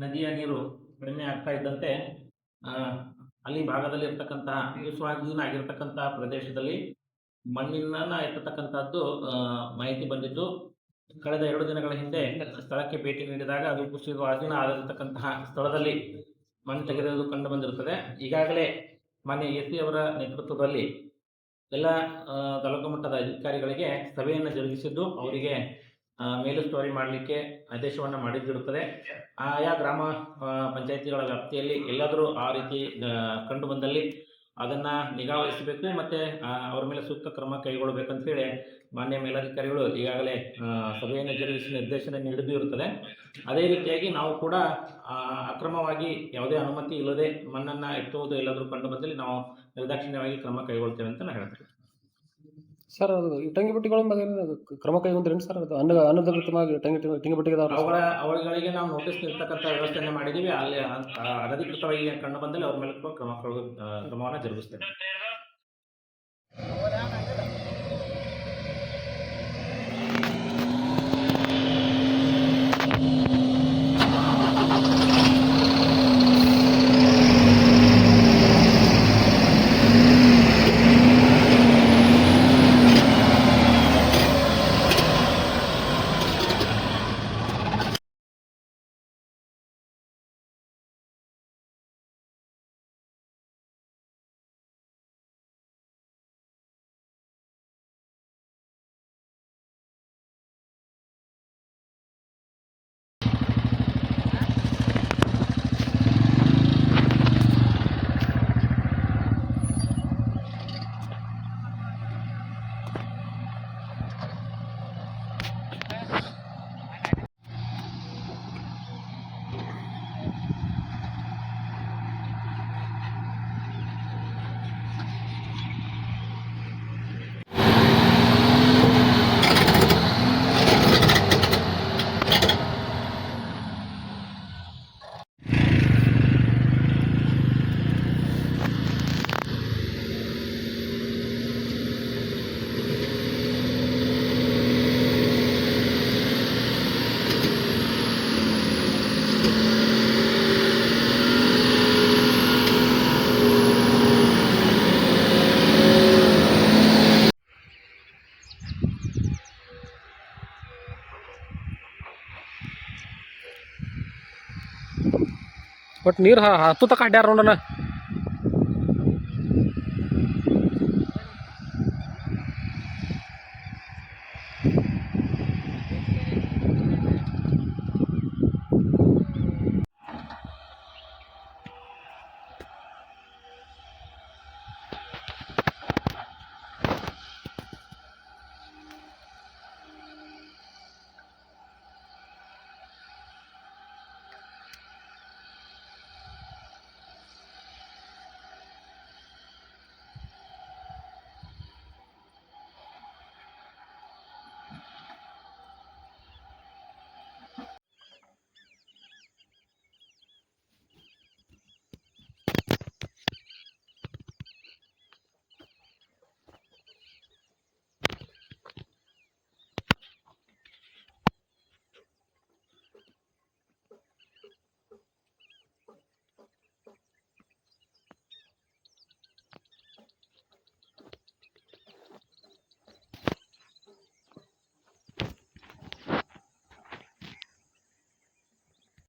ನದಿಯ ನೀರು ಕಡಿಮೆ ಆಗ್ತಾ ಇದ್ದಂತೆ ಅಲ್ಲಿ ಭಾಗದಲ್ಲಿ ಇರ್ತಕ್ಕಂತಹ ಆಗಿರ್ತಕ್ಕಂತಹ ಪ್ರದೇಶದಲ್ಲಿ ಮಣ್ಣಿನ ಎತ್ತತಕ್ಕಂಥದ್ದು ಮಾಹಿತಿ ಬಂದಿದ್ದು, ಕಳೆದ 2 ದಿನಗಳ ಹಿಂದೆ ಸ್ಥಳಕ್ಕೆ ಭೇಟಿ ನೀಡಿದಾಗ ಅದು ಕುಸಿದು ಆಗಿರತಕ್ಕಂತಹ ಸ್ಥಳದಲ್ಲಿ ಮಣ್ಣು ತೆಗೆದಿರುವುದು ಕಂಡು ಬಂದಿರುತ್ತದೆ. ಈಗಾಗಲೇ ಮಾನ್ಯ ಎಸ್ ಪಿ ಅವರ ನೇತೃತ್ವದಲ್ಲಿ ಎಲ್ಲ ತಾಲೂಕು ಮಟ್ಟದ ಅಧಿಕಾರಿಗಳಿಗೆ ಸಭೆಯನ್ನು ಜರುಗಿಸಿದ್ದು ಅವರಿಗೆ ಮೇಲುಸ್ತುವಾರಿ ಮಾಡಲಿಕ್ಕೆ ಆದೇಶವನ್ನು ಮಾಡಿದಿರುತ್ತದೆ. ಆಯಾ ಗ್ರಾಮ ಪಂಚಾಯಿತಿಗಳ ವ್ಯಾಪ್ತಿಯಲ್ಲಿ ಎಲ್ಲಾದರೂ ಆ ರೀತಿ ಕಂಡು ಬಂದಲ್ಲಿ ಅದನ್ನು ನಿಗಾ ವಹಿಸಬೇಕು ಮತ್ತು ಅವರ ಮೇಲೆ ಸೂಕ್ತ ಕ್ರಮ ಕೈಗೊಳ್ಳಬೇಕಂತೇಳಿ ಮಾನ್ಯ ಮೇಲಧಿಕಾರಿಗಳು ಈಗಾಗಲೇ ಸಭೆಯನ್ನು ಜರುಗಿಸಿ ನಿರ್ದೇಶನ ನೀಡಿದಿರುತ್ತದೆ. ಅದೇ ರೀತಿಯಾಗಿ ನಾವು ಕೂಡ ಅಕ್ರಮವಾಗಿ ಯಾವುದೇ ಅನುಮತಿ ಇಲ್ಲದೆ ಮಣ್ಣನ್ನು ಎತ್ತುವುದು ಎಲ್ಲಾದರೂ ಕಂಡು ಬಂದಲ್ಲಿ ನಾವು ನಿರ್ದಾಕ್ಷಿಣ್ಯವಾಗಿ ಕ್ರಮ ಕೈಗೊಳ್ತೇವೆ ಅಂತ ನಾನು ಹೇಳ್ತೇನೆ. ಸರ್, ಅದು ಇಟ್ಟಂಗಿ ಬಟ್ಟಿಗಳ ಬಗ್ಗೆ ಕ್ರಮ ಕೈಗೊಂಡ್ರೇನು ಸರ್? ಅದು ಅನಧಿಕೃತವಾಗಿ ಇಟ್ಟಂಗಿ ಬಟ್ಟಿಗೆ ಅವುಗಳಿಗೆ ನಾವು ನೋಟಿಸ್ ನೀಡ್ತಕ್ಕಂಥ ವ್ಯವಸ್ಥೆಯನ್ನು ಮಾಡಿದ್ದೀವಿ. ಅಲ್ಲಿ ಅನಧಿಕೃತವಾಗಿ ಕಂಡು ಬಂದಲ್ಲಿ ಅವ್ರ ಮೇಲೆ ಕ್ರಮವನ್ನು ಜರುಗಿಸ್ತೇವೆ. ಬಟ್ ನೀರು ಹತ್ತು ತಕ ಅಡ್ಯಾರ ನೋಡೋಣ.